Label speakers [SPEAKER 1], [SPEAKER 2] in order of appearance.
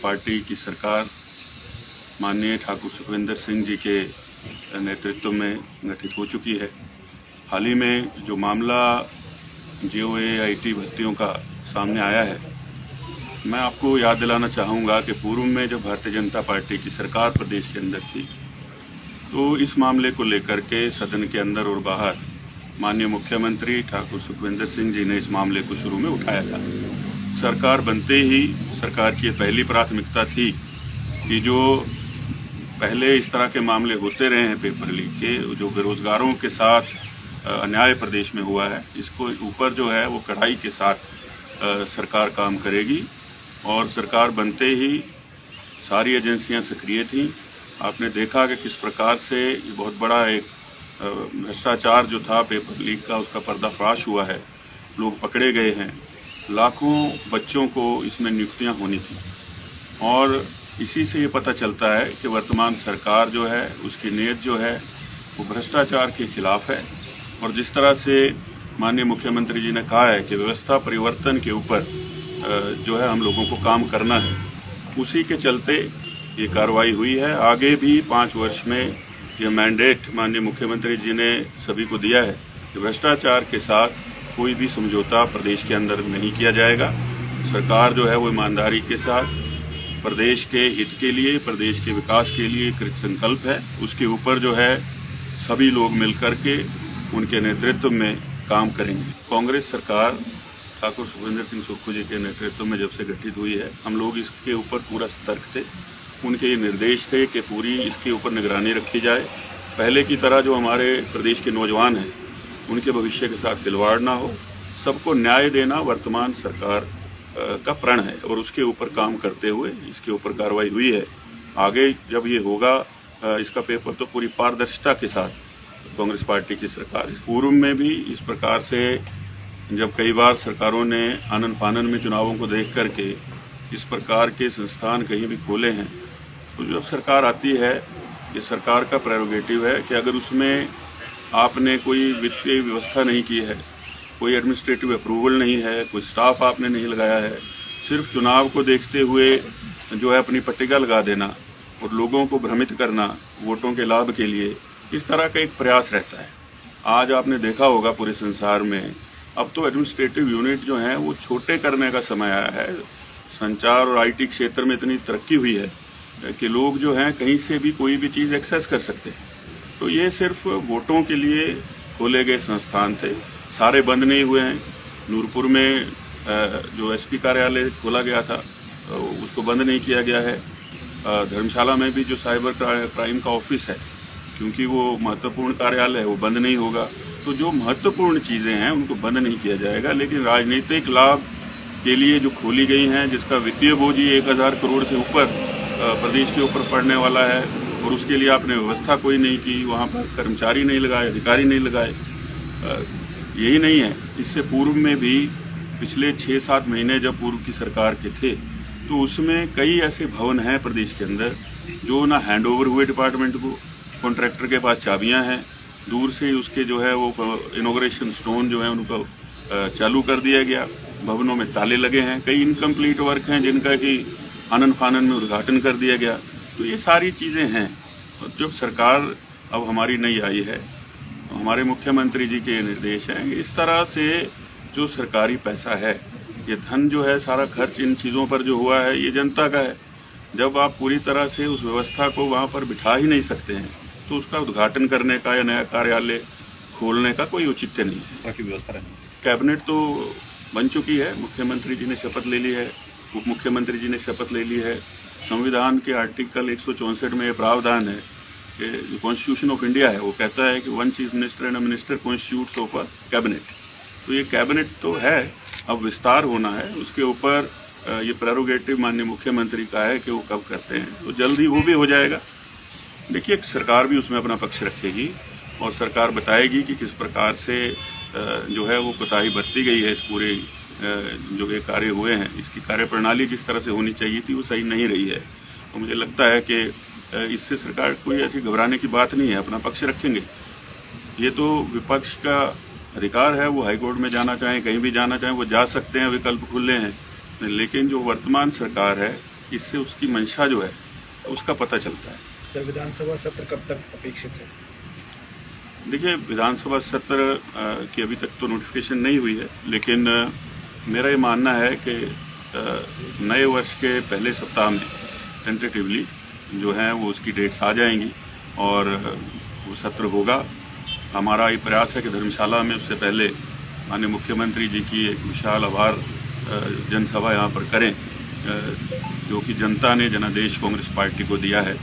[SPEAKER 1] Party की सरकार माननीय ठाकुर सुखविंदर सिंह जी के नेतृत्व में गठित हो चुकी है। हाल ही में जो मामला JOAIT भर्तियों का सामने आया है, मैं आपको याद दिलाना चाहूँगा कि पूर्व में जब भारतीय जनता पार्टी की सरकार प्रदेश के अंदर थी, तो इस मामले को लेकर के सदन के अंदर और बाहर माननीय मुख्यमंत्री ठाकुर सुखविंदर सिंह जी ने इस मामले को शुरू में उठाया था। सरकार बनते ही सरकार की पहली प्राथमिकता थी कि जो पहले इस तरह के मामले होते रहे हैं पेपर लीक के, जो बेरोजगारों के साथ अन्याय प्रदेश में हुआ है, इसको ऊपर जो है वो कड़ाई के साथ सरकार काम करेगी। और सरकार बनते ही सारी एजेंसियां सक्रिय थीं। आपने देखा कि किस प्रकार से बहुत बड़ा एक भ्रष्टाचार जो था पेपर लीक का, उसका पर्दाफाश हुआ है, लोग पकड़े गए हैं, लाखों बच्चों को इसमें नियुक्तियां होनी थी। और इसी से ये पता चलता है कि वर्तमान सरकार जो है उसकी नीयत जो है वो भ्रष्टाचार के खिलाफ है। और जिस तरह से माननीय मुख्यमंत्री जी ने कहा है कि व्यवस्था परिवर्तन के ऊपर जो है हम लोगों को काम करना है, उसी के चलते ये कार्रवाई हुई है। आगे भी 5 वर्ष में ये मैंडेट माननीय मुख्यमंत्री जी ने सभी को दिया है कि भ्रष्टाचार के साथ कोई भी समझौता प्रदेश के अंदर नहीं किया जाएगा। सरकार जो है वो ईमानदारी के साथ प्रदेश के हित के लिए, प्रदेश के विकास के लिए कृत संकल्प है। उसके ऊपर जो है सभी लोग मिलकर के उनके नेतृत्व में काम करेंगे। कांग्रेस सरकार ठाकुर सुखविंदर सिंह सुक्खू जी के नेतृत्व में जब से गठित हुई है, हम लोग इसके ऊपर पूरा सतर्क थे। उनके ये निर्देश थे कि पूरी इसके ऊपर निगरानी रखी जाए। पहले की तरह जो हमारे प्रदेश के नौजवान हैं, उनके भविष्य के साथ खिलवाड़ ना हो, सबको न्याय देना वर्तमान सरकार का प्रण है और उसके ऊपर काम करते हुए इसके ऊपर कार्रवाई हुई है। आगे जब ये होगा इसका पेपर तो पूरी पारदर्शिता के साथ कांग्रेस पार्टी की सरकार, पूर्व में भी इस प्रकार से जब कई बार सरकारों ने आनन फानन में चुनावों को देख करके इस प्रकार के संस्थान कहीं भी खोले हैं, तो जब सरकार आती है, ये सरकार का प्रेरोगेटिव है कि अगर उसमें आपने कोई वित्तीय व्यवस्था नहीं की है, कोई एडमिनिस्ट्रेटिव अप्रूवल नहीं है, कोई स्टाफ आपने नहीं लगाया है, सिर्फ चुनाव को देखते हुए जो है अपनी पट्टिका लगा देना और लोगों को भ्रमित करना वोटों के लाभ के लिए, इस तरह का एक प्रयास रहता है। आज आपने देखा होगा पूरे संसार में अब तो एडमिनिस्ट्रेटिव यूनिट जो हैं वो छोटे करने का समय आया है। संचार और IT क्षेत्र में इतनी तरक्की हुई है कि लोग जो हैं कहीं से भी कोई भी चीज़ एक्सेस कर सकते हैं। तो ये सिर्फ वोटों के लिए खोले गए संस्थान थे, सारे बंद नहीं हुए हैं। नूरपुर में जो SP कार्यालय खोला गया था उसको बंद नहीं किया गया है। धर्मशाला में भी जो साइबर क्राइम का ऑफिस है, क्योंकि वो महत्वपूर्ण कार्यालय है, वो बंद नहीं होगा। तो जो महत्वपूर्ण चीज़ें हैं उनको बंद नहीं किया जाएगा, लेकिन राजनीतिक लाभ के लिए जो खोली गई हैं, जिसका वित्तीय बोझ 1000 करोड़ से ऊपर प्रदेश के ऊपर पड़ने वाला है और उसके लिए आपने व्यवस्था कोई नहीं की, वहाँ पर कर्मचारी नहीं लगाए, अधिकारी नहीं लगाए। यही नहीं है, इससे पूर्व में भी पिछले 6-7 महीने जब पूर्व की सरकार के थे, तो उसमें कई ऐसे भवन हैं प्रदेश के अंदर जो ना हैंडओवर हुए डिपार्टमेंट को, कॉन्ट्रैक्टर के पास चाबियां हैं, दूर से उसके जो है वो इनॉग्रेशन स्टोन जो है उनको चालू कर दिया गया, भवनों में ताले लगे हैं, कई इनकम्प्लीट वर्क हैं जिनका कि आनन फानन में उद्घाटन कर दिया गया। तो ये सारी चीज़ें हैं। जब सरकार अब हमारी नई आई है, हमारे मुख्यमंत्री जी के निर्देश हैं, इस तरह से जो सरकारी पैसा है, ये धन जो है सारा खर्च इन चीज़ों पर जो हुआ है ये जनता का है। जब आप पूरी तरह से उस व्यवस्था को वहाँ पर बिठा ही नहीं सकते हैं, तो उसका उद्घाटन करने का या नया कार्यालय खोलने का कोई औचित्य नहीं है।
[SPEAKER 2] व्यवस्था रहनी।
[SPEAKER 1] कैबिनेट तो बन चुकी है, मुख्यमंत्री जी ने शपथ ले ली है, उप मुख्यमंत्री जी ने शपथ ले ली है। संविधान के आर्टिकल 164 में ये प्रावधान है कि जो कॉन्स्टिट्यूशन ऑफ इंडिया है वो कहता है कि 1 chief minister and a minister constitutes of a cabinet. तो ये कैबिनेट तो है, अब विस्तार होना है, उसके ऊपर ये प्रेरोगेटिव माननीय मुख्यमंत्री का है कि वो कब करते हैं, तो जल्द ही वो भी हो जाएगा। देखिए, सरकार भी उसमें अपना पक्ष रखेगी और सरकार बताएगी कि किस प्रकार से जो है वो कोताही बरती गई है। इस पूरे जो ये कार्य हुए हैं, इसकी कार्यप्रणाली जिस तरह से होनी चाहिए थी वो सही नहीं रही है। तो मुझे लगता है कि इससे सरकार कोई ऐसी घबराने की बात नहीं है, अपना पक्ष रखेंगे। ये तो विपक्ष का अधिकार है, वो हाईकोर्ट में जाना चाहें, कहीं भी जाना चाहें वो जा सकते हैं, विकल्प खुले हैं। लेकिन जो वर्तमान सरकार है इससे उसकी मंशा जो है उसका पता चलता है।
[SPEAKER 2] सर, विधानसभा सत्र कब तक अपेक्षित है?
[SPEAKER 1] देखिए, विधानसभा सत्र की अभी तक तो नोटिफिकेशन नहीं हुई है, लेकिन मेरा ये मानना है कि नए वर्ष के पहले सप्ताह में टेंटेटिवली जो है वो उसकी डेट्स आ जाएंगी और वो सत्र होगा। हमारा ये प्रयास है कि धर्मशाला में उससे पहले माननीय मुख्यमंत्री जी की एक विशाल आभार जनसभा यहाँ पर करें, जो कि जनता ने जनादेश कांग्रेस पार्टी को दिया है।